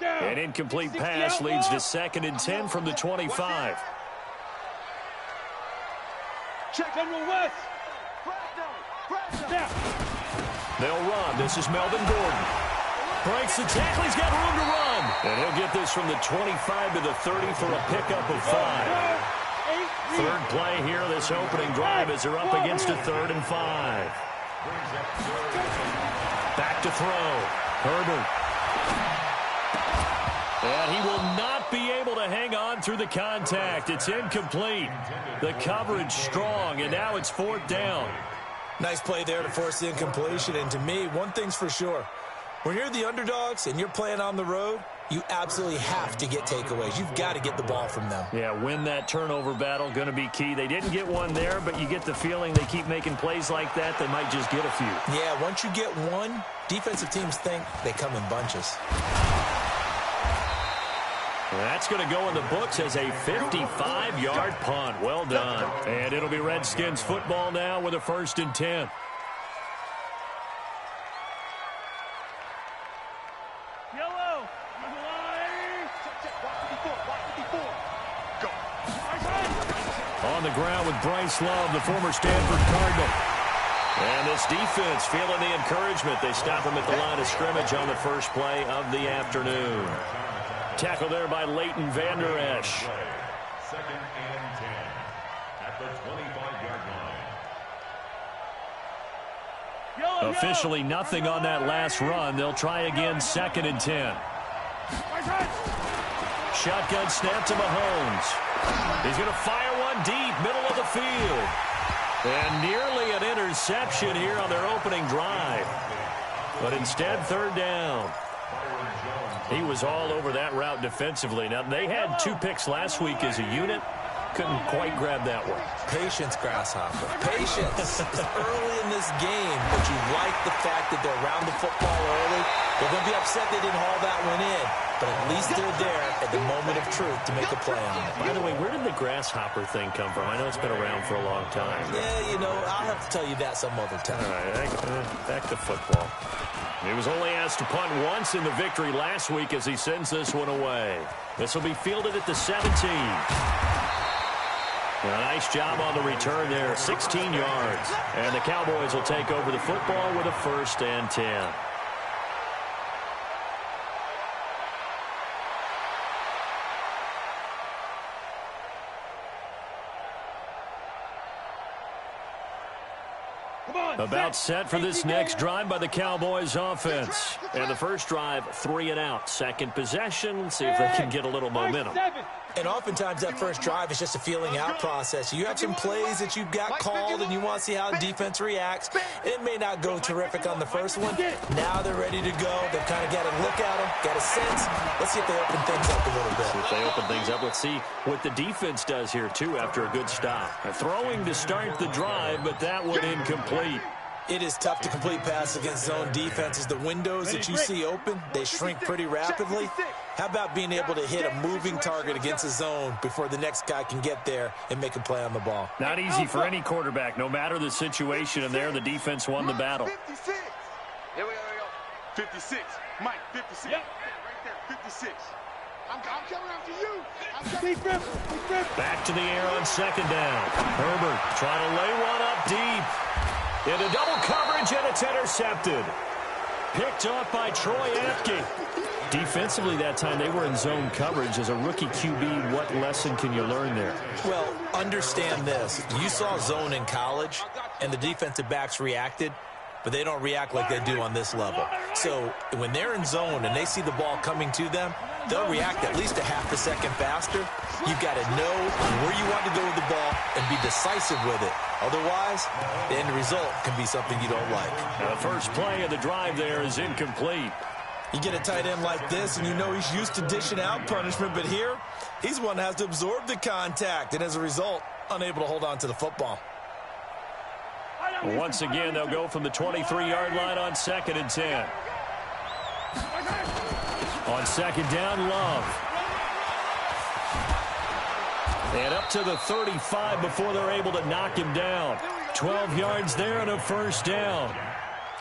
An incomplete pass leads to 2nd and 10 from the 25. Check General West. They'll run. This is Melvin Gordon. Breaks the tackle. He's got room to run. And he'll get this from the 25 to the 30 for a pickup of 5. Third play here, this opening drive, as they're up against a 3rd and 5. Back to throw. Herbert. And he will not be able to hang on through the contact. It's incomplete. The coverage strong, and now it's 4th down. Nice play there to force the incompletion. And to me, one thing's for sure. When you're the underdogs and you're playing on the road, you absolutely have to get takeaways. You've got to get the ball from them. Yeah, win that turnover battle, going to be key. They didn't get one there, but you get the feeling they keep making plays like that, they might just get a few. Yeah, once you get one, defensive teams think they come in bunches. That's going to go in the books as a 55-yard punt. Well done. And it'll be Redskins football now with a 1st and 10. Yellow. On the ground with Bryce Love, the former Stanford Cardinal. And this defense feeling the encouragement. They stop him at the line of scrimmage on the first play of the afternoon. Tackle there by Leighton Vander Esch. 2nd and 10 at the 25-yard line. Officially nothing on that last run. They'll try again, 2nd and 10. Shotgun snap to Mahomes. He's going to fire one deep, middle of the field. And nearly an interception here on their opening drive. But instead, 3rd down. He was all over that route defensively. Now, they had 2 picks last week as a unit. Couldn't quite grab that one. Patience, Grasshopper. Patience. It's early in this game, but you like the fact that they're around the football early. They're going to be upset they didn't haul that one in, but at least they're there at the moment of truth to make a play on it. By the way, where did the grasshopper thing come from? I know it's been around for a long time. Yeah, you know, I'll have to tell you that some other time. All right, back to football. He was only asked to punt once in the victory last week as he sends this one away. This will be fielded at the 17. A nice job on the return there, 16 yards. And the Cowboys will take over the football with a 1st and 10. About set for this next drive by the Cowboys offense. And the first drive, 3 and out. Second possession, see if they can get a little momentum. And oftentimes that first drive is just a feeling out process. You have some plays that you've got called and you want to see how the defense reacts. It may not go terrific on the first one. Now they're ready to go. They've kind of got a look at them, got a sense. Let's see if they open things up a little bit. See if they open things up. Let's see what the defense does here, too, after a good stop. Throwing to start the drive, but that one incomplete. It is tough to complete passes against zone defenses. The windows that you see open, they shrink pretty rapidly. How about being able to hit a moving target against a zone before the next guy can get there and make a play on the ball? Not easy for any quarterback, no matter the situation. And there, the defense won the battle. 56. Here we go. 56. Mike, 56. Yep. Right there, 56. I'm coming after you. Back to the air on 2nd down. Herbert trying to lay one up deep. Into double coverage, and it's intercepted. Picked off by Troy Apke. Defensively that time, they were in zone coverage. As a rookie QB, what lesson can you learn there? Well, understand this. You saw zone in college, and the defensive backs reacted, but they don't react like they do on this level. So when they're in zone and they see the ball coming to them, they'll react at least a half a second faster. You've got to know where you want to go with the ball and be decisive with it. Otherwise, the end result can be something you don't like. The first play of the drive there is incomplete. You get a tight end like this, and you know he's used to dishing out punishment, but here, he's one that has to absorb the contact, and as a result, unable to hold on to the football. Once again, they'll go from the 23-yard line on 2nd and 10. On 2nd down, Love. And up to the 35 before they're able to knock him down. 12 yards there and a 1st down.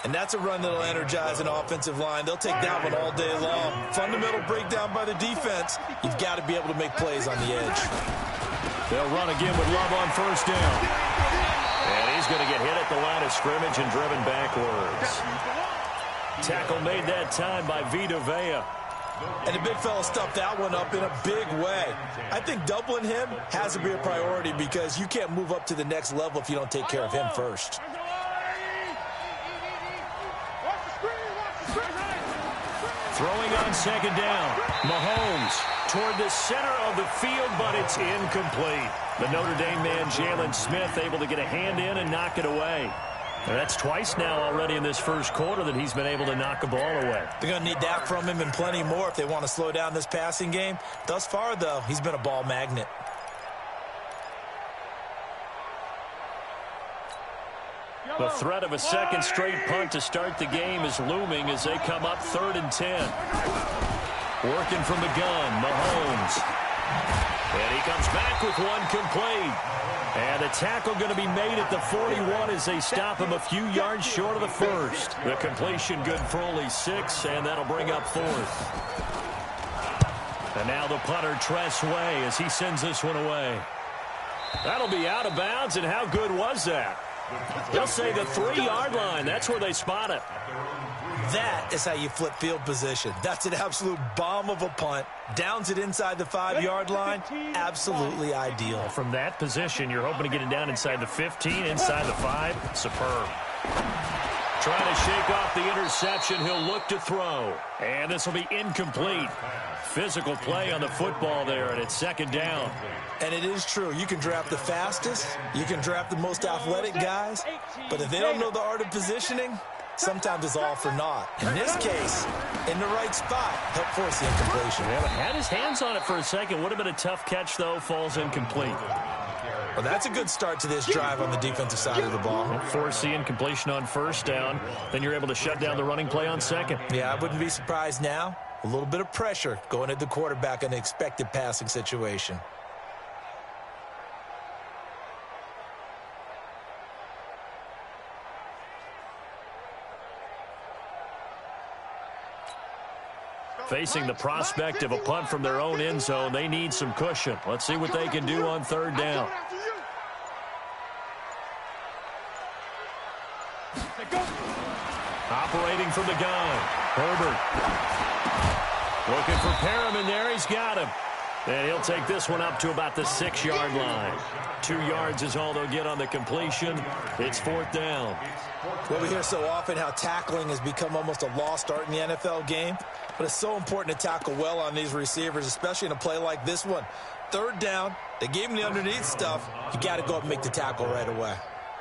And that's a run that'll energize an offensive line. They'll take that one all day long. Fundamental breakdown by the defense. You've got to be able to make plays on the edge. They'll run again with Love on first down. And he's going to get hit at the line of scrimmage and driven backwards. Tackle made that time by Vita Vea. And the big fella stuffed that one up in a big way. I think doubling him has to be a priority because you can't move up to the next level if you don't take care of him first. Throwing on second down. Mahomes toward the center of the field, but it's incomplete. The Notre Dame man, Jalen Smith, able to get a hand in and knock it away. And that's twice now already in this first quarter that he's been able to knock a ball away. They're going to need that from him and plenty more if they want to slow down this passing game. Thus far, though, he's been a ball magnet. The threat of a second straight punt to start the game is looming as they come up 3rd and 10. Working from the gun, Mahomes. And he comes back with one complete. And the tackle going to be made at the 41 as they stop him a few yards short of the first. The completion good for only 6, and that'll bring up 4th. And now the punter, Tress Way, as he sends this one away. That'll be out of bounds, and how good was that? They'll say the 3-yard line. That's where they spot it. That is how you flip field position. That's an absolute bomb of a punt. Downs it inside the 5-yard line. Absolutely ideal. From that position, you're hoping to get it down inside the 15, inside the 5. Superb. Trying to shake off the interception. He'll look to throw. And this will be incomplete. Physical play on the football there, and it's 2nd down. And it is true. You can draft the fastest. You can draft the most athletic guys. But if they don't know the art of positioning, sometimes it's all for naught. In this case, in the right spot, help force the incompletion. Yeah, but had his hands on it for a second. Would have been a tough catch, though. Falls incomplete. Well, that's a good start to this drive on the defensive side of the ball. Force the incompletion on 1st down. Then you're able to shut down the running play on 2nd. Yeah, I wouldn't be surprised now. A little bit of pressure going at the quarterback in an expected passing situation. Facing the prospect of a punt from their own end zone, they need some cushion. Let's see what they can do on 3rd down. Operating from the gun, Herbert. Looking for Perriman there. He's got him. And he'll take this one up to about the 6-yard line. 2 yards is all they'll get on the completion. It's 4th down. Well, we hear so often how tackling has become almost a lost art in the NFL game. But it's so important to tackle well on these receivers, especially in a play like this one. 3rd down, they gave him the underneath stuff. You got to go up and make the tackle right away.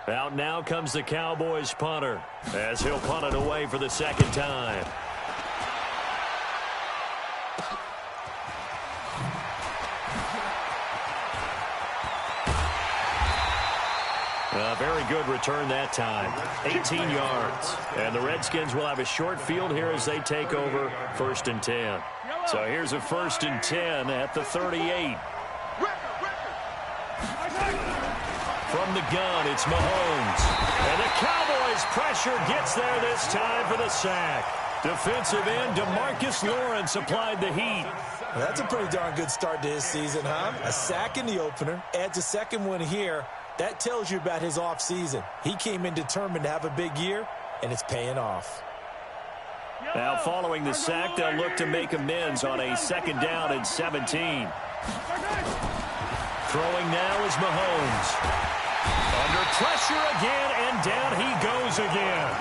Out now comes the Cowboys punter as he'll punt it away for the 2nd time. A very good return that time. 18 yards. And the Redskins will have a short field here as they take over 1st and 10. So here's a 1st and 10 at the 38. From the gun, it's Mahomes. And the Cowboys pressure gets there this time for the sack. Defensive end DeMarcus Lawrence applied the heat. Well, that's a pretty darn good start to his season, huh? A sack in the opener, adds a 2nd one here. That tells you about his offseason. He came in determined to have a big year, and it's paying off. Now following the sack, they'll look to make amends on a 2nd down and 17. Throwing now is Mahomes. Under pressure again, and down he goes again.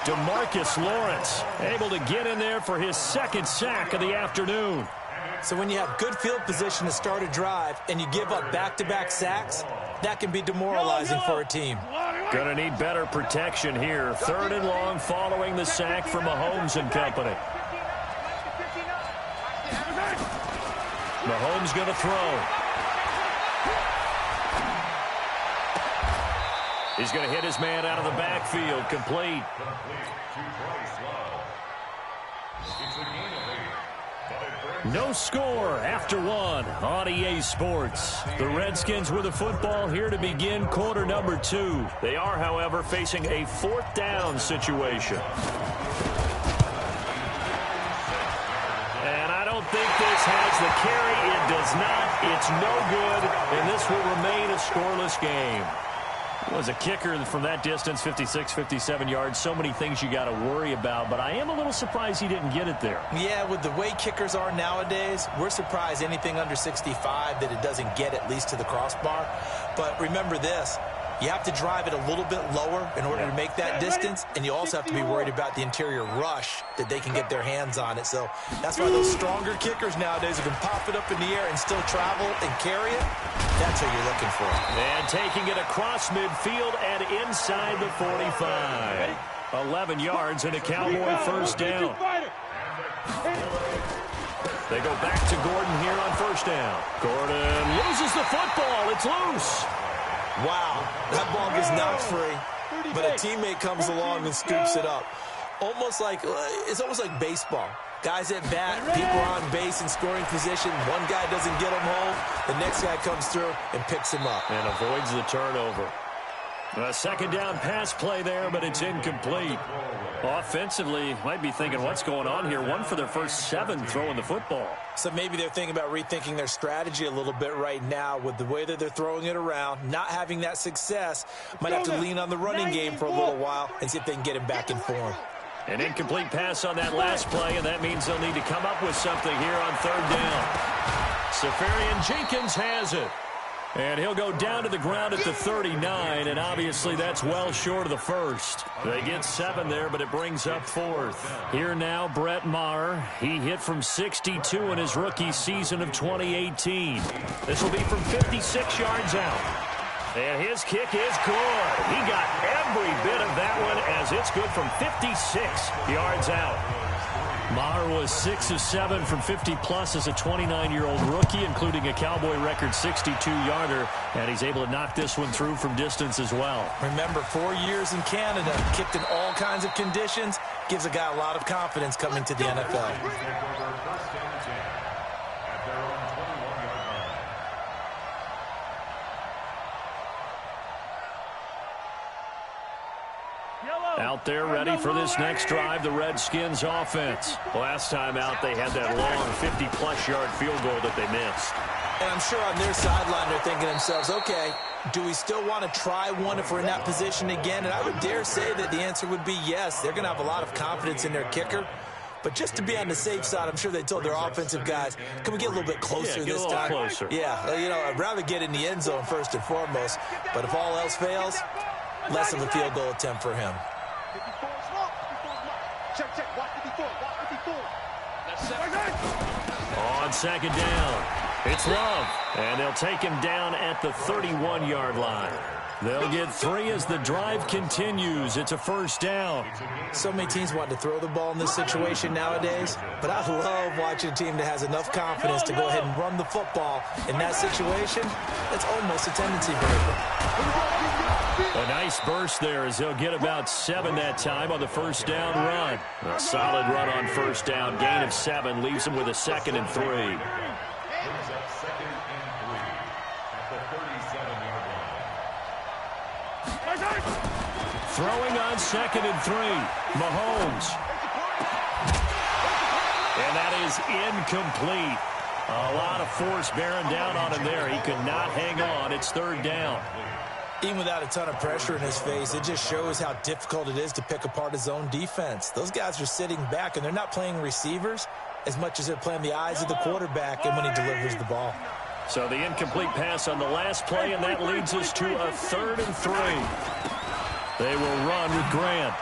DeMarcus Lawrence able to get in there for his 2nd sack of the afternoon. So when you have good field position to start a drive and you give up back-to-back sacks, that can be demoralizing for a team. Gonna need better protection here. 3rd and long following the sack from Mahomes and company. Mahomes gonna throw. He's gonna hit his man out of the backfield. Complete. No score after one on EA Sports. The Redskins with the football here to begin quarter number 2. They are, however, facing a 4th down situation. And I don't think this has the carry. It does not. It's no good, and this will remain a scoreless game. Was a kicker from that distance, 56, 57 yards. So many things you got to worry about, but I am a little surprised he didn't get it there. Yeah, with the way kickers are nowadays, we're surprised anything under 65 that it doesn't get at least to the crossbar. But remember this, you have to drive it a little bit lower in order to make that distance, and you also have to be worried about the interior rush that they can get their hands on it. So that's why those stronger kickers nowadays who can pop it up in the air and still travel and carry it, that's what you're looking for. And taking it across midfield and inside the 45. 11 yards and a Cowboy first down. They go back to Gordon here on first down. Gordon loses the football. It's loose. Wow, that ball gets knocked free, but a teammate comes along and scoops it up. It's almost like baseball. Guys at bat, people are on base in scoring position. One guy doesn't get him home. The next guy comes through and picks him up. And avoids the turnover. A second down pass play there, but it's incomplete. Offensively, might be thinking, what's going on here? One for their first 7 throwing the football. So maybe they're thinking about rethinking their strategy a little bit right now with the way that they're throwing it around, not having that success. Might have to lean on the running game for a little while and see if they can get him back in form. An incomplete pass on that last play, and that means they'll need to come up with something here on third down. Safarian Jenkins has it. And he'll go down to the ground at the 39, and obviously that's well short of the first. They get 7 there, but it brings up 4th. Here now, Brett Maher. He hit from 62 in his rookie season of 2018. This will be from 56 yards out. And his kick is good. He got every bit of that one as it's good from 56 yards out. Maher was 6 of 7 from 50-plus as a 29-year-old rookie, including a Cowboy record 62-yarder, and he's able to knock this one through from distance as well. Remember, 4 years in Canada, kicked in all kinds of conditions, gives a guy a lot of confidence coming to the NFL. Out there ready for this next drive, the Redskins offense. Last time out, they had that long 50-plus yard field goal that they missed. And I'm sure on their sideline they're thinking to themselves, okay, do we still want to try one if we're in that position again? And I would dare say that the answer would be yes. They're going to have a lot of confidence in their kicker. But just to be on the safe side, I'm sure they told their offensive guys, can we get a little bit closer this time? Closer. Yeah, I'd rather get in the end zone first and foremost. But if all else fails, less of a field goal attempt for him. On second down, it's Love, and they'll take him down at the 31-yard line. They'll get 3 as the drive continues. It's a first down. So many teams want to throw the ball in this situation nowadays, but I love watching a team that has enough confidence to go ahead and run the football. In that situation, it's almost a tendency breaker. A nice burst there as they'll get about 7 that time on the first down run. A solid run on first down. Gain of 7 leaves them with a 2nd and 3. Throwing on 2nd and 3. Mahomes. And that is incomplete. A lot of force bearing down on him there. He could not hang on. It's 3rd down. Even without a ton of pressure in his face, it just shows how difficult it is to pick apart his own defense. Those guys are sitting back, and they're not playing receivers as much as they're playing the eyes of the quarterback and when he delivers the ball. So the incomplete pass on the last play, and that leads us to a 3rd and 3. They will run with Grant.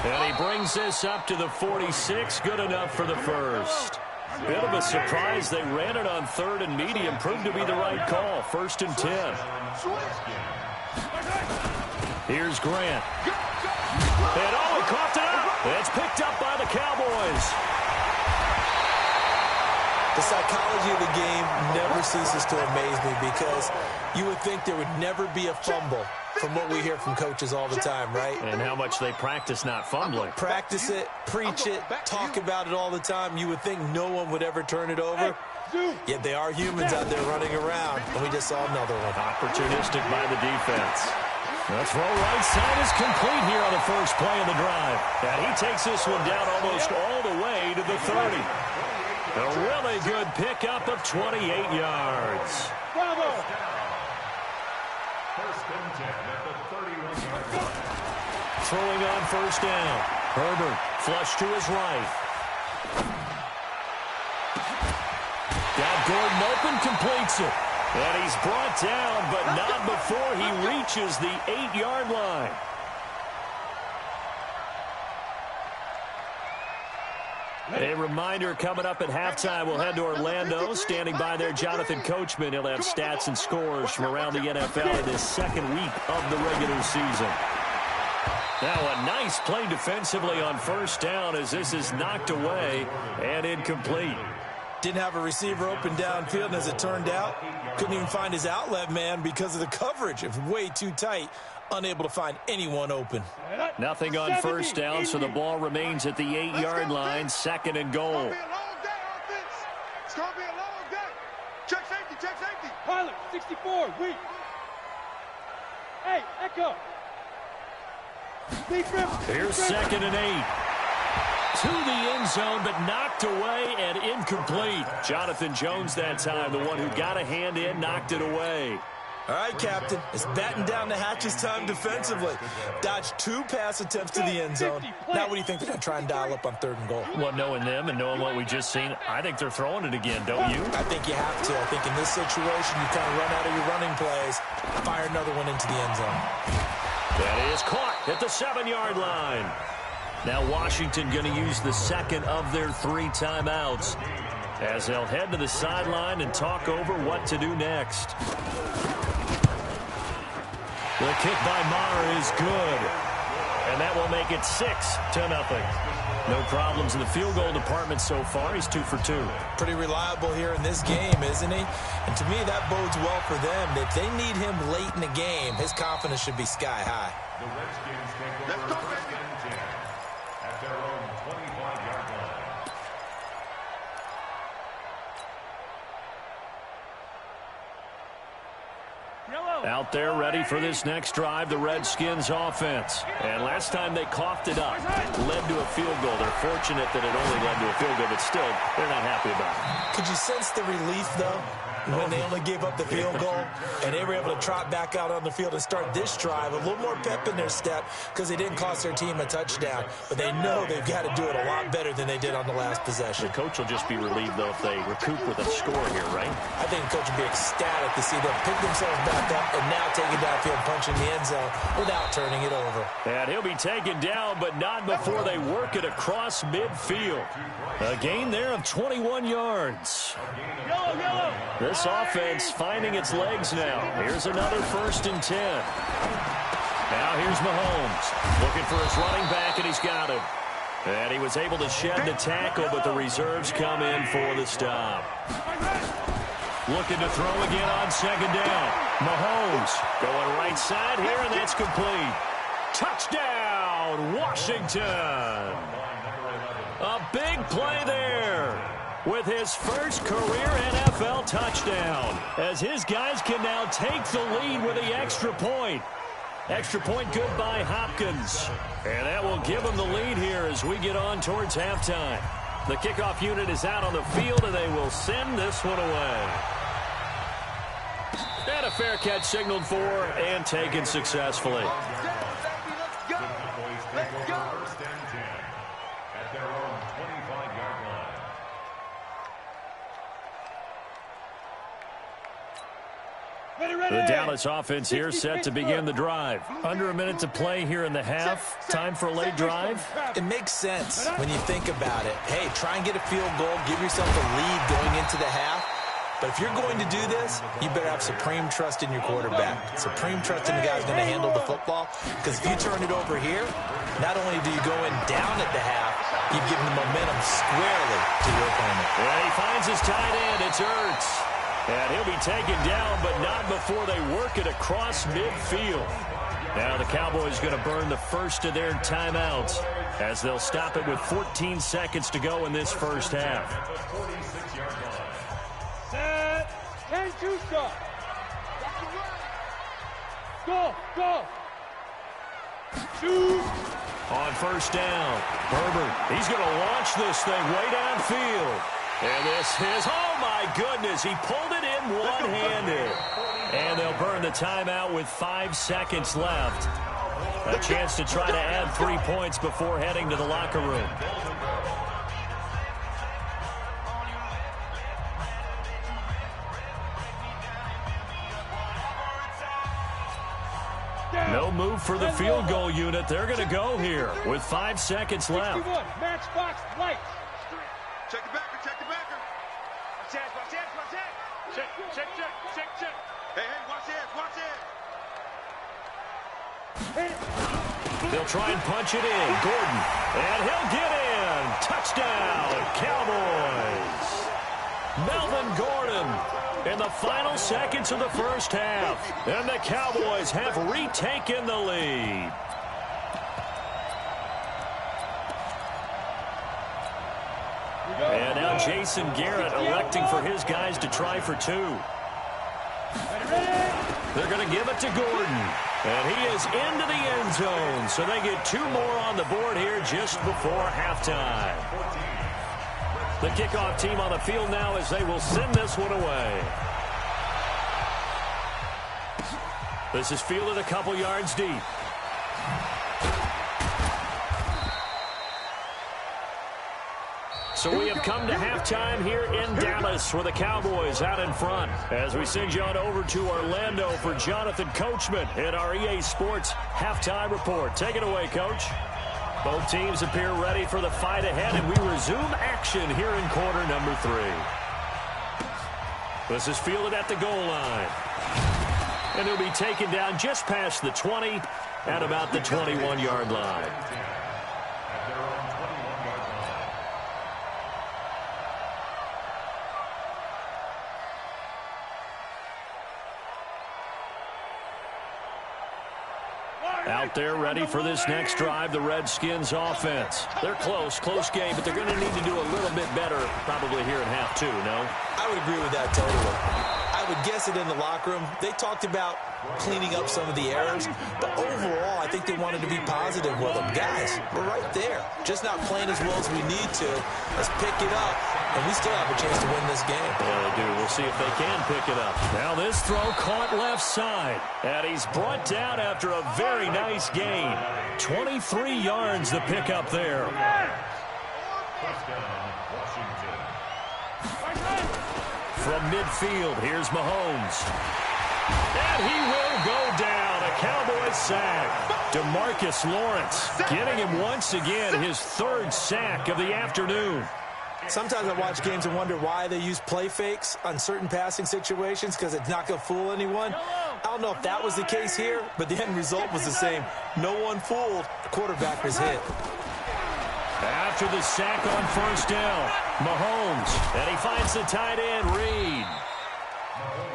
And he brings this up to the 46. Good enough for the first. Bit of a surprise. They ran it on 3rd and medium. Proved to be the right call. 1st and 10. Here's Grant. And he coughed it up. It's picked up by the Cowboys. The psychology of the game never ceases to amaze me because you would think there would never be a fumble from what we hear from coaches all the time, right? And how much they practice not fumbling. Practice it, preach it, talk about it all the time. You would think no one would ever turn it over. Yet they are humans out there running around, and we just saw another one. Opportunistic by the defense. The throw right side is complete here on the first play of the drive. And he takes this one down almost all the way to the 30. A really good pickup of 28 yards. Bravo! First and 10 at the 31-yard line. Throwing on first down. Herbert flush to his right. Got Gordon open, completes it. And he's brought down, but not before he reaches the 8-yard line. A reminder, coming up at halftime, we'll head to Orlando. Standing by there, Jonathan Coachman. He'll have stats and scores from around the NFL in this second week of the regular season. Now a nice play defensively on first down as this is knocked away and incomplete. Didn't have a receiver open downfield, and as it turned out, couldn't even find his outlet man because of the coverage. It was way too tight, unable to find anyone open. Nothing on first down, so the ball remains at the 8-yard line, second and goal. It's going to be a long day. Check safety, check safety. Pilot, 64, weak. Hey, Echo. Here's second and 8. To the end zone, but knocked away and incomplete. Jonathan Jones that time, the one who got a hand in, knocked it away. All right, Captain. It's batten down the hatches time defensively. Dodged 2 pass attempts to the end zone. Now what do you think they're going to try and dial up on 3rd and goal? Well, knowing them and knowing what we just seen, I think they're throwing it again, don't you? I think you have to. I think in this situation, you kind of run out of your running plays, fire another one into the end zone. That is caught at the 7-yard line. Now Washington going to use the second of their 3 timeouts as they'll head to the sideline and talk over what to do next. The kick by Maher is good, and that will make it 6-0. No problems in the field goal department so far. He's 2 for 2. Pretty reliable here in this game, isn't he? And to me, that bodes well for them. If they need him late in the game, his confidence should be sky high. The Redskins take over first and 10 at their own 25-yard line. Out there ready for this next drive, the Redskins offense. And last time they coughed it up, led to a field goal. They're fortunate that it only led to a field goal, but still, they're not happy about it. Could you sense the relief, though, when they only gave up the field goal and they were able to trot back out on the field and start this drive? A little more pep in their step because they didn't cost their team a touchdown, but they know they've got to do it a lot better than they did on the last possession. The coach will just be relieved, though, if they recoup with a score here, right? I think the coach will be ecstatic to see them pick themselves back up and now take it downfield, punching the end zone without turning it over. And he'll be taken down, but not before they work it across midfield. A gain there of 21 yards. This offense finding its legs now. Here's another 1st and 10. Now here's Mahomes looking for his running back, and he's got him. And he was able to shed the tackle, but the reserves come in for the stop. Looking to throw again on 2nd down. Mahomes going right side here, and that's complete. Touchdown, Washington. A big play there with his first career NFL touchdown, as his guys can now take the lead with the extra point. Extra point good by Hopkins. And that will give them the lead here as we get on towards halftime. The kickoff unit is out on the field, and they will send this one away. And a fair catch signaled for and taken successfully. The Dallas offense here set to begin the drive. Under a minute to play here in the half. Time for a late drive. It makes sense when you think about it. Hey, try and get a field goal. Give yourself a lead going into the half. But if you're going to do this, you better have supreme trust in your quarterback. Supreme trust in the guy who's going to handle the football. Because if you turn it over here, not only do you go in down at the half, you've given the momentum squarely to your opponent. And he finds his tight end. It's Ertz. And he'll be taken down, but not before they work it across midfield. Now the Cowboys going to burn the first of their timeouts as they'll stop it with 14 seconds to go in this first half. Set. 10-2 stop. Go, go. Shoot. On first down, Herbert, he's going to launch this thing way downfield. And this is, oh my goodness, he pulled it in one-handed. And they'll burn the timeout with 5 seconds left. A chance to try to add 3 points before heading to the locker room. No move for the field goal unit. They're going to go here with 5 seconds left. Matchbox lights. Check the backer, check the backer. Watch that, watch that, watch that. Check, check, check, check, check. Hey, hey, watch that, watch that. They'll try and punch it in. Gordon, and he'll get in. Touchdown, Cowboys. Melvin Gordon in the final seconds of the first half. And the Cowboys have retaken the lead. And now Jason Garrett electing for his guys to try for 2. They're going to give it to Gordon. And he is into the end zone. So they get 2 more on the board here just before halftime. The kickoff team on the field now as they will send this one away. This is fielded a couple yards deep. So we have come to halftime here in Dallas with the Cowboys out in front. As we send you on over to Orlando for Jonathan Coachman in our EA Sports Halftime Report. Take it away, Coach. Both teams appear ready for the fight ahead, and we resume action here in quarter number 3. This is fielded at the goal line. And he'll be taken down just past the 20 at about the 21-yard line. Out there ready for this next drive, the Redskins offense. They're close game, but they're going to need to do a little bit better probably here in half 2, no? I would agree with that totally. I would guess it in the locker room. They talked about cleaning up some of the errors, but overall, I think they wanted to be positive with them. Guys, we're right there. Just not playing as well as we need to. Let's pick it up, and we still have a chance to win this game. Yeah, they do. We'll see if they can pick it up. Now this throw caught left side, and he's brought down after a very nice gain. 23 yards the pick up there. From midfield, here's Mahomes. And he will go down. A Cowboys sack. DeMarcus Lawrence getting him once again his 3rd sack of the afternoon. Sometimes I watch games and wonder why they use play fakes on certain passing situations because it's not going to fool anyone. I don't know if that was the case here, but the end result was the same. No one fooled. The quarterback was hit. After the sack on first down, Mahomes, and he finds the tight end, Reed.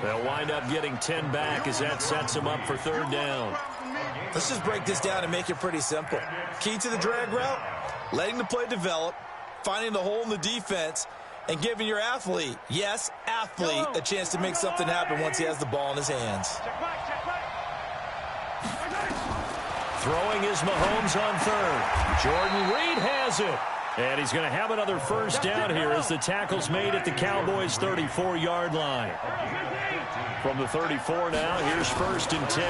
They'll wind up getting 10 back as that sets him up for 3rd down. Let's just break this down and make it pretty simple. Key to the drag route, letting the play develop, finding the hole in the defense, and giving your athlete, yes, athlete, a chance to make something happen once he has the ball in his hands. Throwing is Mahomes on 3rd. Jordan Reed has it. And he's going to have another first down here as the tackle's made at the Cowboys' 34-yard line. From the 34 now, here's 1st and 10.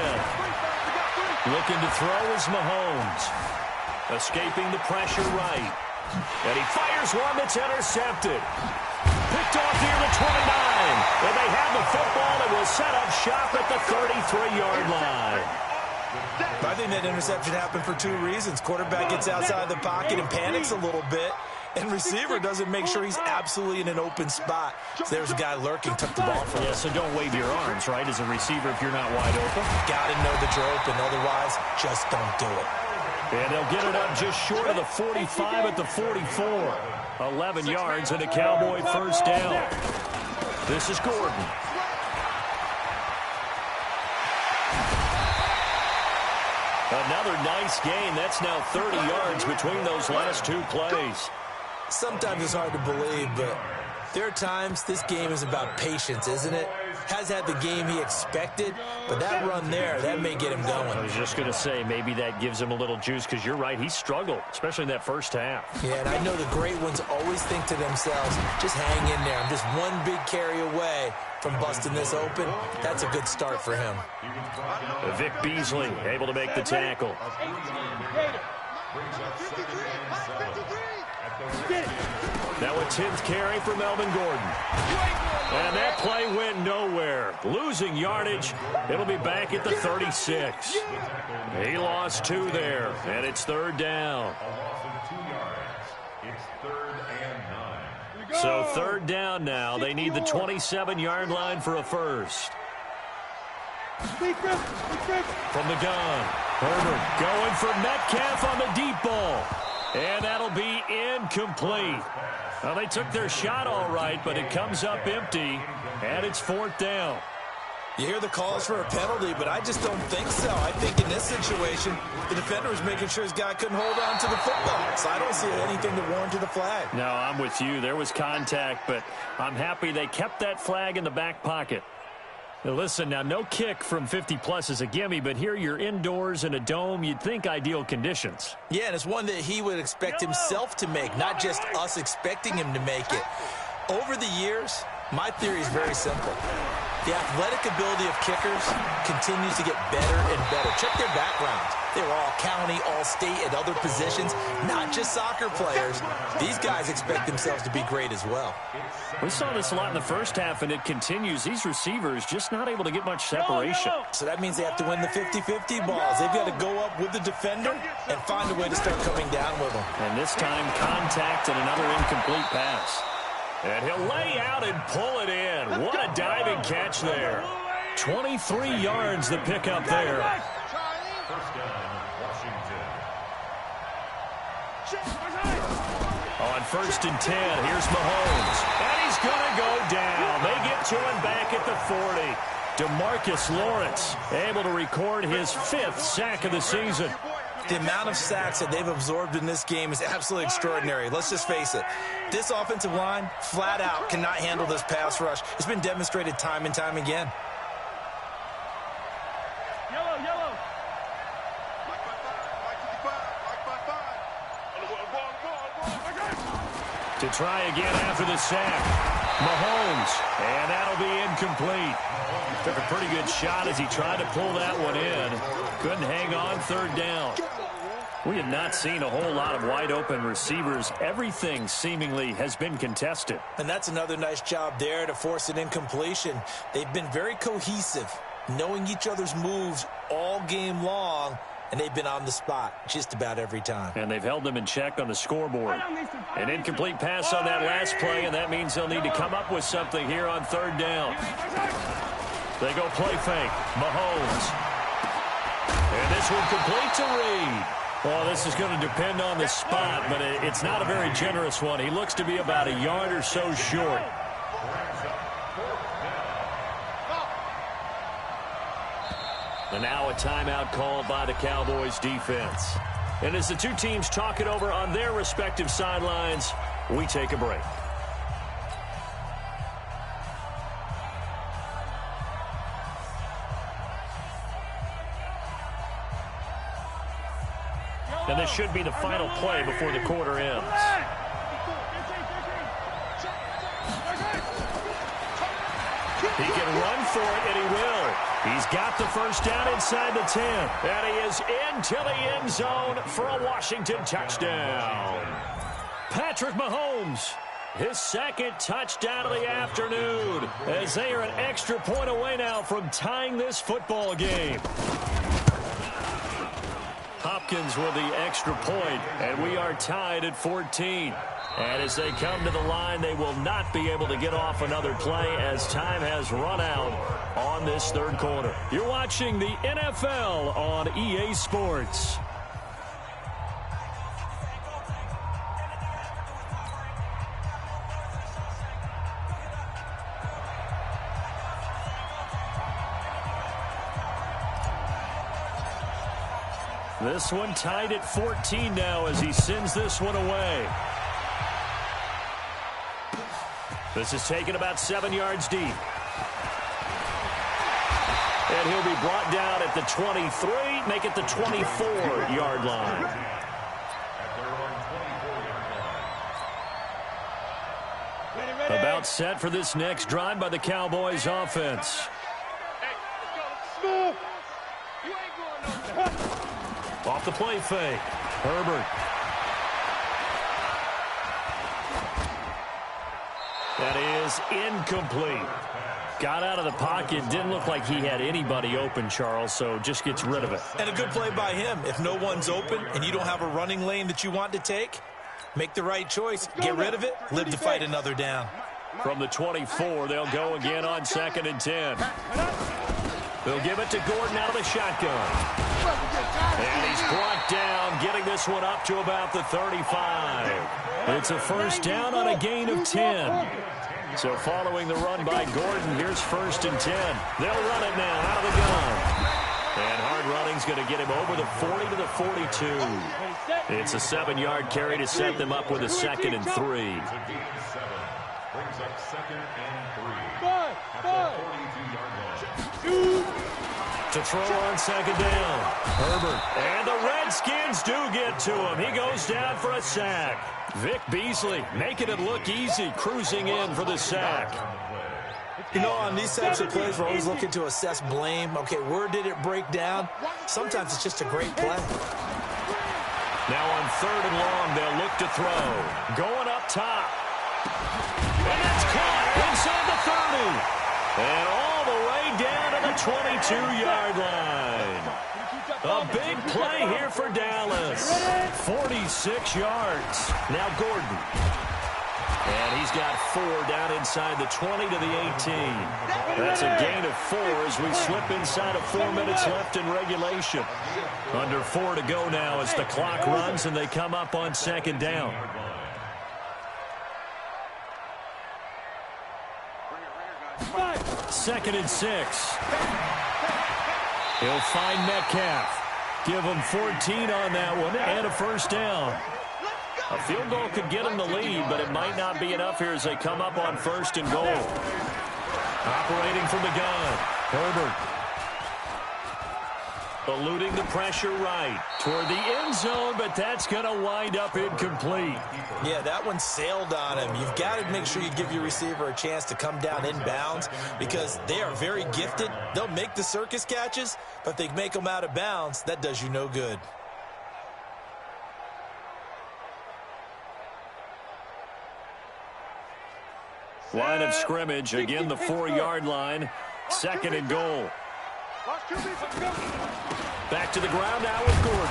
Looking to throw is Mahomes. Escaping the pressure right. And he fires one that's intercepted. Picked off near the 29. And they have the football and will set up shop at the 33-yard line. I think that interception happened for 2 reasons. Quarterback gets outside the pocket and panics a little bit, and receiver doesn't make sure he's absolutely in an open spot. So there's a guy lurking, took the ball from him. Yeah, so don't wave your arms, right, as a receiver if you're not wide open. Got to know that you're open, otherwise just don't do it. And they'll get it up just short of the 45 at the 44. 11 yards and a Cowboy first down. This is Gordon. 1 Another nice gain. That's now 30 yards between those last two plays. Sometimes it's hard to believe, but there are times this game is about patience, isn't it? Has had the game he expected, but that run there, that may get him going. I was just going to say, maybe that gives him a little juice, because you're right, he struggled, especially in that first half. Yeah, and I know the great ones always think to themselves, just hang in there. I'm just one big carry away from busting this open. That's a good start for him. Vic Beasley able to make the tackle. Now a 10th carry for Melvin Gordon. And that play went nowhere. Losing yardage. It'll be back at the 36. He lost 2 there, and it's 3rd down. So 3rd down now. They need the 27-yard line for a first. From the gun, Herbert going for Metcalf on the deep ball. And that'll be incomplete. Well, they took their shot all right, but it comes up empty, and it's 4th down. You hear the calls for a penalty, but I just don't think so. I think in this situation, the defender was making sure his guy couldn't hold on to the football. So I don't see anything to warrant to the flag. No, I'm with you. There was contact, but I'm happy they kept that flag in the back pocket. Now listen, now no kick from 50-plus is a gimme, but here you're indoors in a dome. You'd think ideal conditions. Yeah, and it's one that he would expect himself to make, not just us expecting him to make it. Over the years, my theory is very simple. The athletic ability of kickers continues to get better and better. Check their backgrounds. They were all county, all state, at other positions, not just soccer players. These guys expect themselves to be great as well. We saw this a lot in the first half, and it continues. These receivers just not able to get much separation. So that means they have to win the 50-50 balls. They've got to go up with the defender and find a way to start coming down with them. And this time, contact and another incomplete pass. And he'll lay out and pull it in. What a diving catch there. 23 yards the pickup there. On 1st and 10, here's Mahomes. And he's going to go down. They get to him back at the 40. DeMarcus Lawrence able to record his 5th sack of the season. The amount of sacks that they've absorbed in this game is absolutely extraordinary. Let's just face it. This offensive line, flat out, cannot handle this pass rush. It's been demonstrated time and time again. Yellow. To try again after the sack. Mahomes, and that'll be incomplete. Took a pretty good shot as he tried to pull that one in. Couldn't hang on 3rd down. We have not seen a whole lot of wide-open receivers. Everything seemingly has been contested. And that's another nice job there to force an incompletion. They've been very cohesive, knowing each other's moves all game long, and they've been on the spot just about every time. And they've held them in check on the scoreboard. An incomplete pass on that last play, and that means they'll need to come up with something here on 3rd down. They go play fake. Mahomes. And this one complete to Reed. Well, this is going to depend on the spot, but it's not a very generous one. He looks to be about a yard or so short. And now a timeout called by the Cowboys defense. And as the two teams talk it over on their respective sidelines, we take a break. And this should be the final play before the quarter ends. He can run for it, and he will. He's got the first down inside the 10. And he is into the end zone for a Washington touchdown. Patrick Mahomes, his 2nd touchdown of the afternoon, as they are an extra point away now from tying this football game. Hopkins with the extra point, and we are tied at 14. And as they come to the line, they will not be able to get off another play as time has run out on this 3rd quarter. You're watching the NFL on EA Sports. This one tied at 14 now as he sends this one away. This is taken about 7 yards deep. And he'll be brought down at the 23, make it the 24-yard line. About set for this next drive by the Cowboys offense. Off the play fake. Herbert. That is incomplete. Got out of the pocket. Didn't look like he had anybody open, Charles, so just gets rid of it. And a good play by him. If no one's open and you don't have a running lane that you want to take, make the right choice. Get rid of it. Live to fight another down. From the 24, they'll go again on 2nd and 10. They'll give it to Gordon out of the shotgun. And he's brought down, getting this one up to about the 35. It's a first down on a gain of 10. So following the run by Gordon, here's 1st and 10. They'll run it now out of the gun. And hard running's going to get him over the 40 to the 42. It's a 7-yard carry to set them up with a 2nd and 3. Brings up 2nd and 3. To throw on 2nd down. Herbert. And the Redskins do get to him. He goes down for a sack. Vic Beasley making it look easy, cruising in for the sack. You know, on these types of plays, we're always looking to assess blame. Okay, where did it break down? Sometimes it's just a great play. Now on 3rd and long, they'll look to throw. Going up top. And that's caught inside the 30. And all the way down to the 22-yard line. A big play here for Dallas. 46 yards. Now Gordon. And he's got 4 down inside the 20 to the 18. That's a gain of 4 as we slip inside of 4 minutes left in regulation. Under 4 to go now as the clock runs and they come up on 2nd down. Second and 6. He'll find Metcalf. Give him 14 on that one and a first down. A field goal could get him the lead, but it might not be enough here as they come up on 1st and goal. Operating from the gun. Herbert. Eluding the pressure right toward the end zone, but that's going to wind up incomplete. Yeah, that one sailed on him. You've got to make sure you give your receiver a chance to come down inbounds because they are very gifted. They'll make the circus catches, but if they make them out of bounds, that does you no good. Line of scrimmage, again the 4-yard line, 2nd and goal. Back to the ground now with Gordon.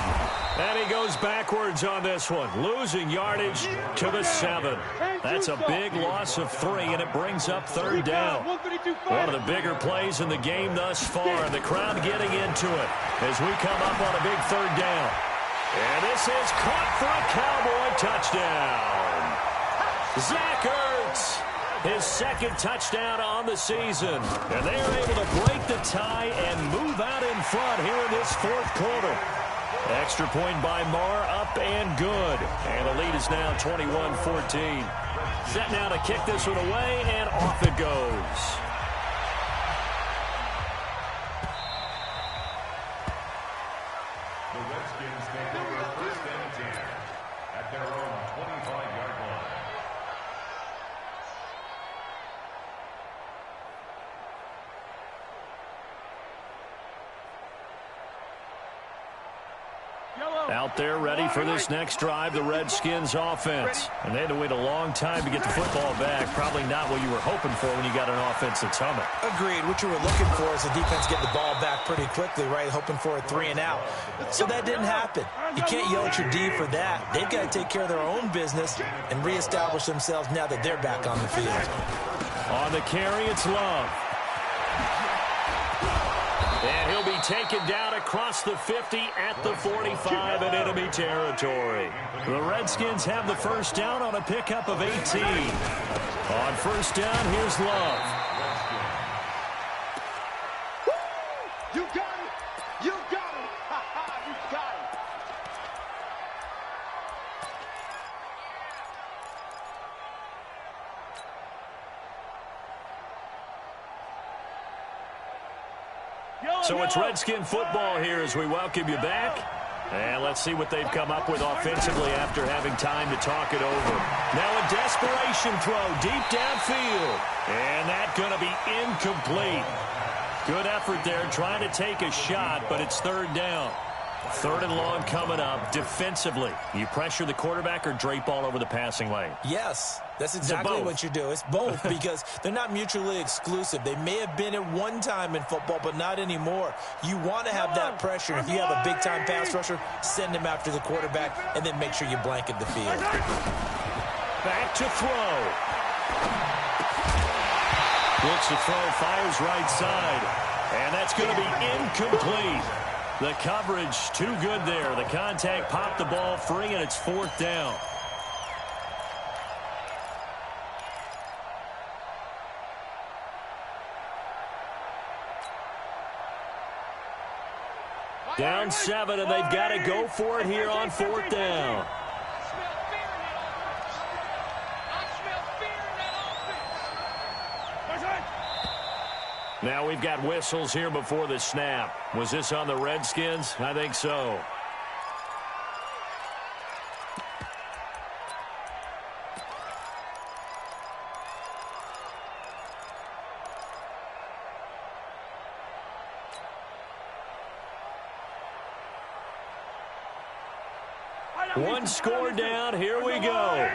And he goes backwards on this one, losing yardage to the 7. That's a big loss of 3, and it brings up 3rd down. One of the bigger plays in the game thus far. The crowd getting into it as we come up on a big 3rd down. And this is caught for a Cowboy touchdown. Zach Ertz. His 2nd touchdown on the season. And they are able to break the tie and move out in front here in this 4th quarter. Extra point by Marr, up and good. And the lead is now 21-14. Set now to kick this one away, and off it goes. The Redskins take over 1st and 10 at their own 25-yard line. Out there ready for this next drive, the Redskins offense. And they had to wait a long time to get the football back. Probably not what you were hoping for when you got an offense that's humming. Agreed. What you were looking for is the defense getting the ball back pretty quickly, right? Hoping for a 3 and out. So that didn't happen. You can't yell at your D for that. They've got to take care of their own business and reestablish themselves now that they're back on the field. On the carry, it's Love. And he'll be taken down across the 50 at the 45 in enemy territory. The Redskins have the first down on a pickup of 18. On first down, here's Love. You got it. You got it. You got it. So it's Redskin football here as we welcome you back. And let's see what they've come up with offensively after having time to talk it over. Now a desperation throw deep downfield. And that's going to be incomplete. Good effort there trying to take a shot, but it's third down. Third and long coming up defensively. You pressure the quarterback or drape all over the passing lane? Yes, that's exactly what you do. It's both because they're not mutually exclusive. They may have been at one time in football, but not anymore. You want to have that pressure. If you have a big-time pass rusher, send him after the quarterback, and then make sure you blanket the field. Back to throw. Looks to throw, fires right side. And that's going to be incomplete. The coverage too good there. The contact popped the ball free, and it's fourth down. Down 7, and they've got to go for it here on fourth down. Now we've got whistles here before the snap. Was this on the Redskins? I think so. One score down. Here we go.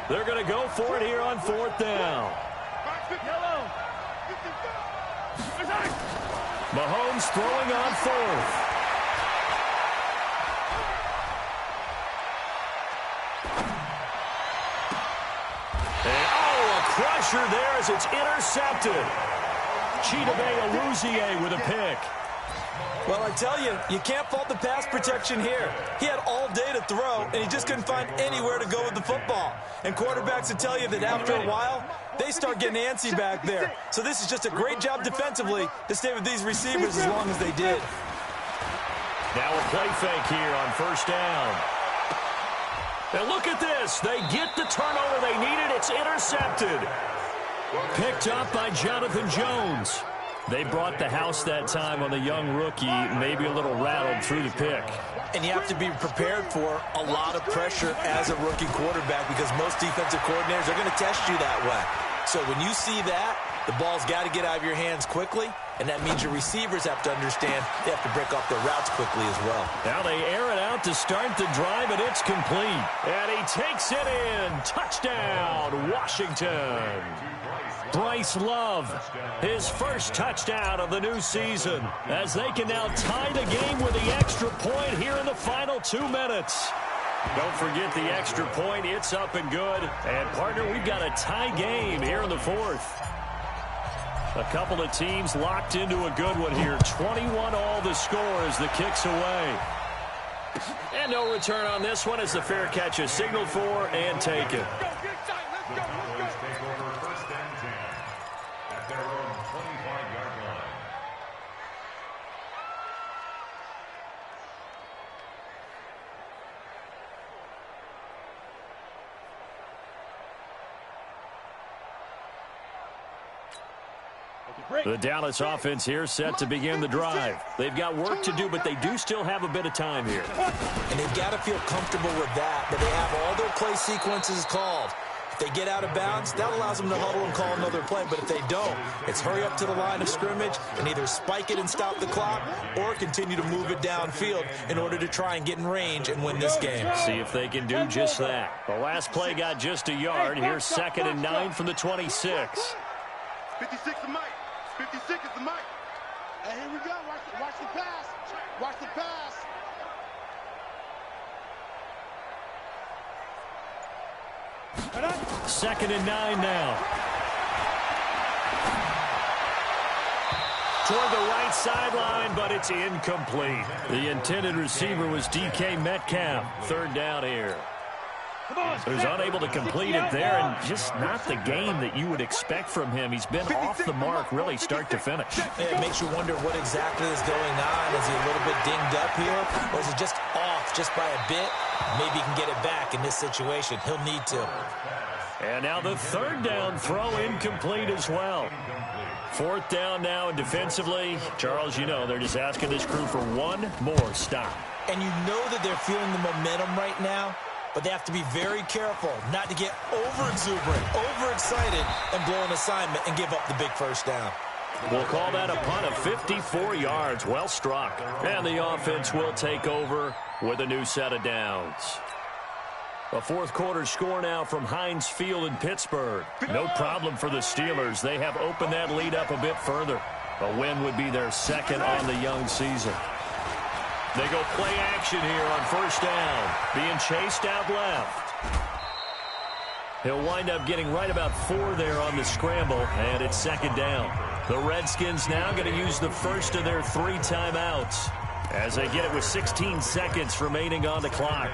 They're going to go for it here on fourth down. Mahomes throwing on fourth. And, a crusher there as it's intercepted. Chidobe Awuzie with a pick. Well, I tell you, you can't fault the pass protection here. He had all day to throw, and he just couldn't find anywhere to go with the football. And quarterbacks will tell you that after a while, they start getting antsy back there. So this is just a great job defensively to stay with these receivers as long as they did. Now a play fake here on first down. And look at this. They get the turnover they needed. It's intercepted. Picked up by Jonathan Jones. They brought the house that time on the young rookie, maybe a little rattled through the pick. And you have to be prepared for a lot of pressure as a rookie quarterback because most defensive coordinators are going to test you that way. So when you see that, the ball's got to get out of your hands quickly, and that means your receivers have to understand they have to break off their routes quickly as well. Now they air it out to start the drive, and it's complete. And he takes it in. Touchdown, Washington. Bryce Love, his first touchdown of the new season, as they can now tie the game with the extra point here in the final 2 minutes. Don't forget the extra point. It's up and good. And, partner, we've got a tie game here in the fourth. A couple of teams locked into a good one here. 21 all the score as the kick's away. And no return on this one as the fair catch is signaled for and taken. The Dallas offense here set to begin the drive. They've got work to do, but they do still have a bit of time here. And they've got to feel comfortable with that they have all their play sequences called. If they get out of bounds, that allows them to huddle and call another play. But if they don't, it's hurry up to the line of scrimmage and either spike it and stop the clock or continue to move it downfield in order to try and get in range and win this game. See if they can do just that. The last play got just a yard. Here's 2nd and 9 from the 26. 56 to Mike. 56 is the mic. And here we go. Watch the pass. Watch the pass. Second and 9 now. Toward the right sideline, but it's incomplete. The intended receiver was DK Metcalf. Third down here. Who's unable to complete it there, and just not the game that you would expect from him. He's been off the mark really start to finish. It makes you wonder what exactly is going on. Is he a little bit dinged up here, or is it just off just by a bit? Maybe he can get it back in this situation. He'll need to. And now the third down throw incomplete as well. Fourth down now, and defensively, Charles, you know, they're just asking this crew for one more stop. And you know that they're feeling the momentum right now, but they have to be very careful not to get over-exuberant, overexcited, and blow an assignment and give up the big first down. We'll call that a punt of 54 yards. Well struck. And the offense will take over with a new set of downs. A fourth quarter score now from Heinz Field in Pittsburgh. No problem for the Steelers. They have opened that lead up a bit further. A win would be their second on the young season. They go play action here on first down. Being chased out left. He'll wind up getting right about 4 there on the scramble, and it's second down. The Redskins now going to use the first of their 3 timeouts as they get it with 16 seconds remaining on the clock.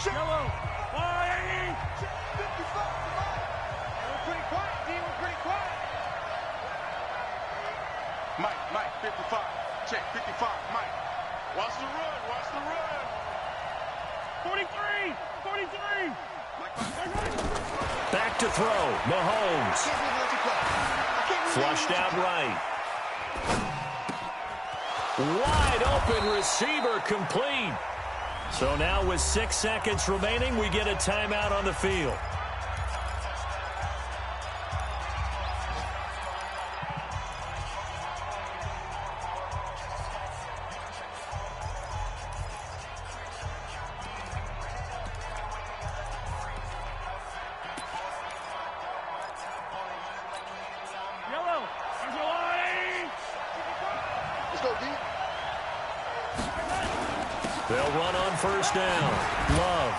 Yellow. Flying. 55. We're pretty quiet, team. We're pretty quiet. Mike, 55. Check, 55. Mike. Watch the run. Watch the run. 43. 43. Back to throw. Mahomes. Flushed out right. Wide open receiver complete. So now with 6 seconds remaining, we get a timeout on the field. Yellow. There's a line. Let's go, D. They'll run on first down. Love.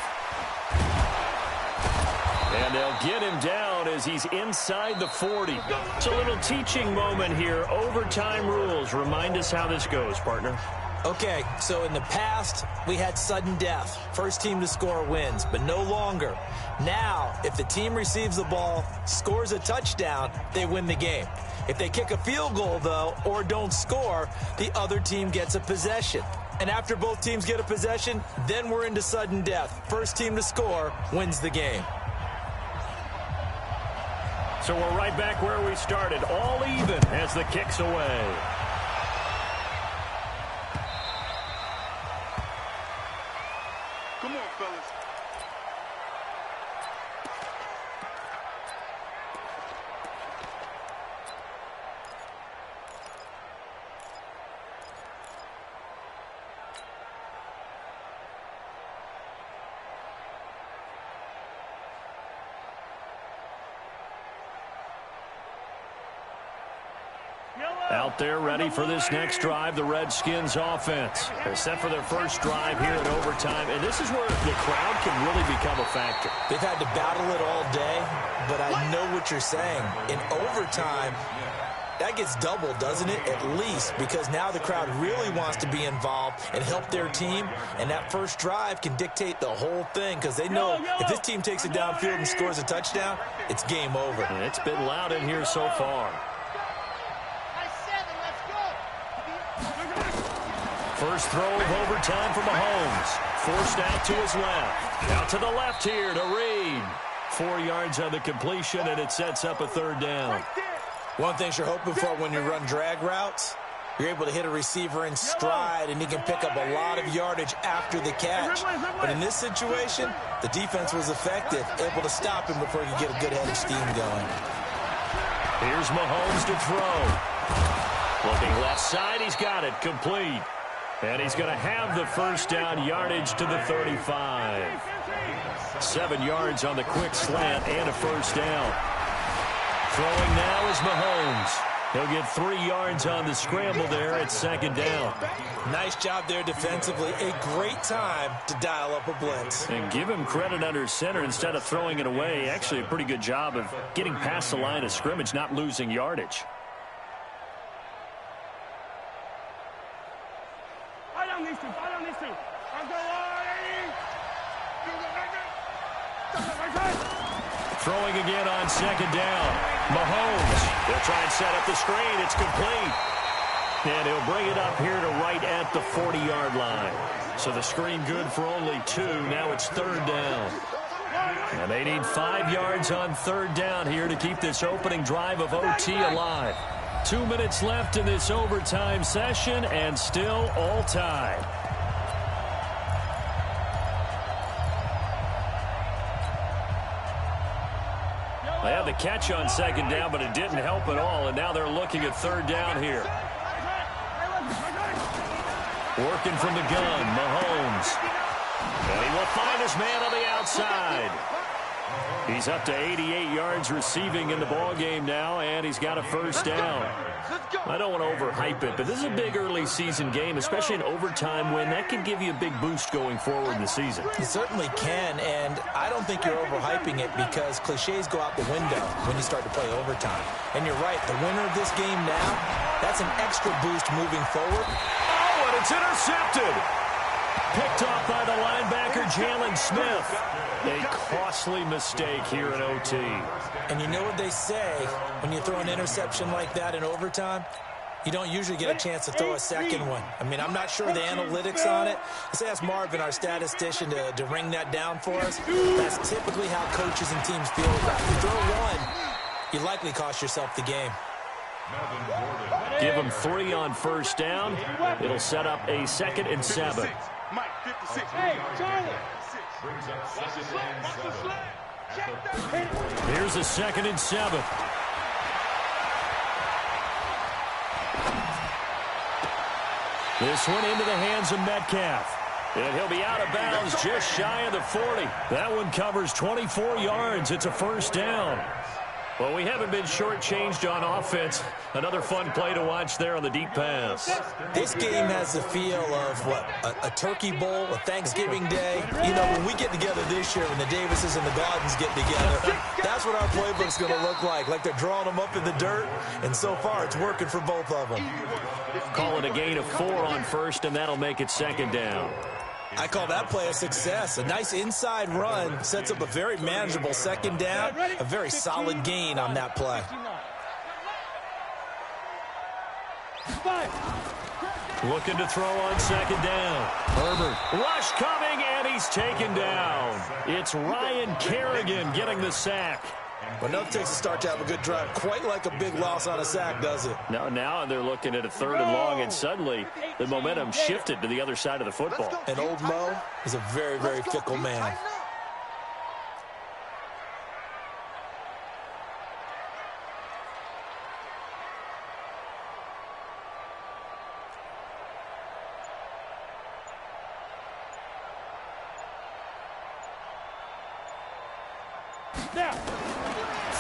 And they'll get him down as he's inside the 40. It's a little teaching moment here. Overtime rules. Remind us how this goes, partner. Okay, so in the past, we had sudden death. First team to score wins, but no longer. Now, if the team receives the ball, scores a touchdown, they win the game. If they kick a field goal, though, or don't score, the other team gets a possession. And after both teams get a possession, then we're into sudden death. First team to score wins the game. So we're right back where we started, all even as the kick's away. Come on, fellas. Out there ready for this next drive, the Redskins offense. They're set for their first drive here in overtime, and this is where the crowd can really become a factor. They've had to battle it all day, but I know what you're saying. In overtime, that gets doubled, doesn't it? At least, because now the crowd really wants to be involved and help their team, and that first drive can dictate the whole thing because they know if this team takes it downfield and scores a touchdown, it's game over. And it's been loud in here so far. First throw of overtime for Mahomes. Forced out to his left. Out to the left here to Reed. 4 yards on the completion, and it sets up a third down. One thing you're hoping for when you run drag routes, you're able to hit a receiver in stride, and he can pick up a lot of yardage after the catch. But in this situation, the defense was effective, able to stop him before he could get a good head of steam going. Here's Mahomes to throw. Looking left side, he's got it, complete. And he's going to have the first down, yardage to the 35. 7 yards on the quick slant and a first down. Throwing now is Mahomes. He'll get 3 yards on the scramble there at second down. Nice job there defensively. A great time to dial up a blitz. And give him credit under center instead of throwing it away. Actually, a pretty good job of getting past the line of scrimmage, not losing yardage. Throwing again on second down. Mahomes. They'll try and set up the screen. It's complete. And he'll bring it up here to right at the 40-yard line. So the screen good for only 2. Now it's third down. And they need 5 yards on third down here to keep this opening drive of OT alive. 2 minutes left in this overtime session, and still all tied. They had the catch on second down, but it didn't help at all, and now they're looking at third down here. Working from the gun, Mahomes. And he will find his man on the outside. He's up to 88 yards receiving in the ballgame now, and he's got a first down. I don't want to overhype it, but this is a big early season game, especially an overtime win. That can give you a big boost going forward in the season. It certainly can, and I don't think you're overhyping it because cliches go out the window when you start to play overtime. And you're right, the winner of this game now, that's an extra boost moving forward. Oh, and it's intercepted. Picked off by the linebacker, Jalen Smith. A costly mistake here in OT. And you know what they say, when you throw an interception like that in overtime, you don't usually get a chance to throw a second one. I mean, I'm not sure the analytics on it. Let's ask Marvin, our statistician, to ring that down for us. That's typically how coaches and teams feel about it. If you throw one, you likely cost yourself the game. Give them 3 on first down. It'll set up a 2nd and 7. Mike, 56. Hey, Charlie. Here's a 2nd and 7. This one into the hands of Metcalf. And he'll be out of bounds just shy of the 40. That one covers 24 yards. It's a first down. Well, we haven't been shortchanged on offense. Another fun play to watch there on the deep pass. This game has the feel of, what, a turkey bowl, a Thanksgiving day. You know, when we get together this year, when the Davises and the Gardens get together, that's what our playbook's going to look like they're drawing them up in the dirt. And so far, it's working for both of them. Call it a gain of 4 on first, and that'll make it 2nd down. I call that play a success. A nice inside run sets up a very manageable 2nd down. A very solid gain on that play. Looking to throw on 2nd down. Herbert. Rush coming, and he's taken down. It's Ryan Kerrigan getting the sack. But enough takes a start to have a good drive. Quite like a big loss on a sack, does it? Now they're looking at a 3rd and long, and suddenly the momentum shifted to the other side of the football. And old Mo is a very, very fickle man.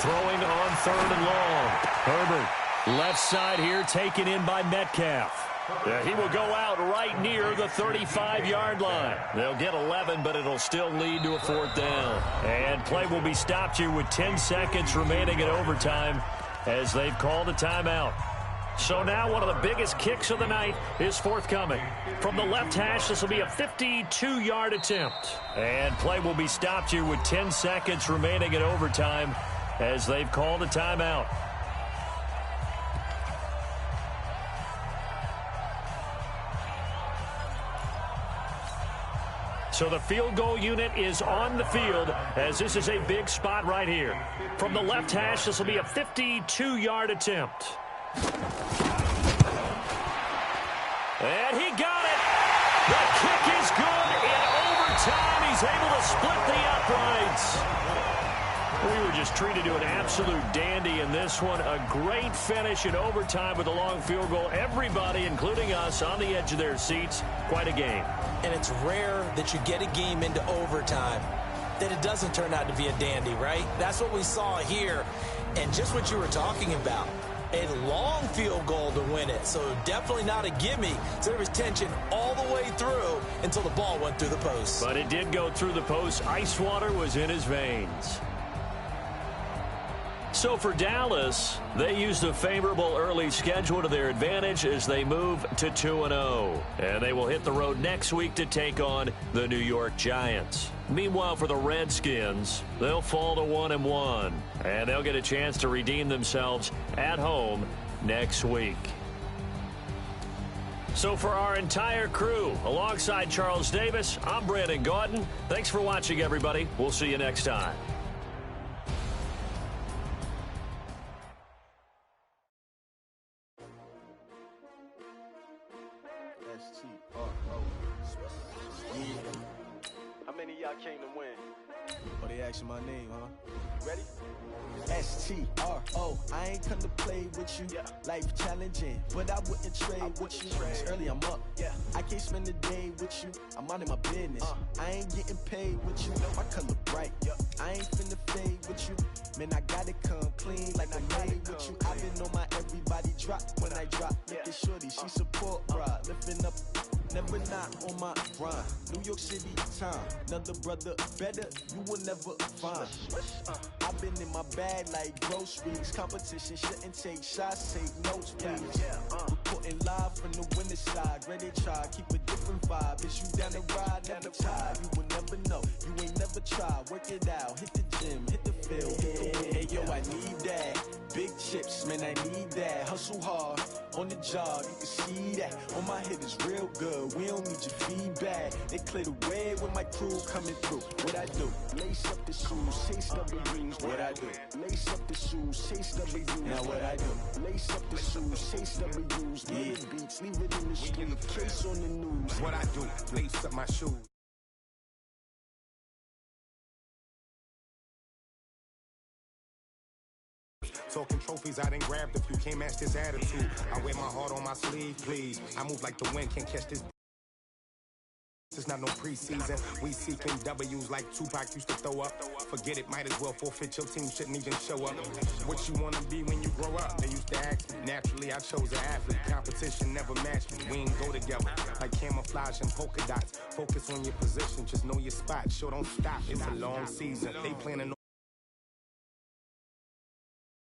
Throwing on 3rd and long. Herbert, left side here, taken in by Metcalf. He will go out right near the 35-yard line. They'll get 11, but it'll still lead to a 4th down. And play will be stopped here with 10 seconds remaining in overtime as they've called a timeout. So now one of the biggest kicks of the night is forthcoming. From the left hash, this will be a 52-yard attempt. And play will be stopped here with 10 seconds remaining in overtime as they've called a timeout. So the field goal unit is on the field as this is a big spot right here. From the left hash, this will be a 52-yard attempt. And he got it. The kick is good in overtime. He's able to split the uprights. We were just treated to an absolute dandy in this one. A great finish in overtime with a long field goal. Everybody, including us, on the edge of their seats. Quite a game. And it's rare that you get a game into overtime that it doesn't turn out to be a dandy, right? That's what we saw here. And just what you were talking about. A long field goal to win it. So definitely not a gimme. So there was tension all the way through until the ball went through the post. But it did go through the post. Ice water was in his veins. So for Dallas, they used a favorable early schedule to their advantage as they move to 2-0. And they will hit the road next week to take on the New York Giants. Meanwhile, for the Redskins, they'll fall to 1-1. And they'll get a chance to redeem themselves at home next week. So for our entire crew, alongside Charles Davis, I'm Brandon Gaudin. Thanks for watching, everybody. We'll see you next time. How many of y'all came to win? Oh, they asking my name, huh? Ready? STRO, I ain't come to play with you. Yeah. Life challenging, but I wouldn't trade with you. It's early, I'm up. Yeah. I can't spend the day with you. I'm out of my business. I ain't getting paid with you. My color bright. Yep. I ain't finna fade with you. Man, I gotta come clean like I made with you. I've been on my everybody drop when I drop. Look at shorty, she support rod. Lifting up, never not on my grind. New York City time, another brother better, you will never find. I've been in my bag like groceries. Competition shouldn't take shots, take notes, please. Reporting live from the winning side. Ready to try, keep a different vibe. Is you down the ride, never tired. You will never know, you ain't never tried. Work it out, hit the gym, hit the field. Hey yo, I need that. Big chips, man, I need that. Hustle hard, on the job, you can see that. On my head is real good, we don't need your feedback. They clear the way when my crew coming through. What I do? Lace up the shoes, chase W's. What I do? Lace up the shoes, chase W's. Now what I do? Lace up the shoes, chase W's. Get the beats, leave it in the street, case on the news. What I do? Lace up my shoes. Talking trophies, I done grabbed a few, can't match this attitude. I wear my heart on my sleeve, please. I move like the wind, can't catch this. It's not no preseason. We seeking W's like Tupac used to throw up. Forget it, might as well forfeit. Your team shouldn't even show up. What you wanna be when you grow up? They used to ask me. Naturally, I chose an athlete. Competition never matched me. We ain't go together like camouflage and polka dots. Focus on your position, just know your spot. Sure, don't stop. It's a long season. They planning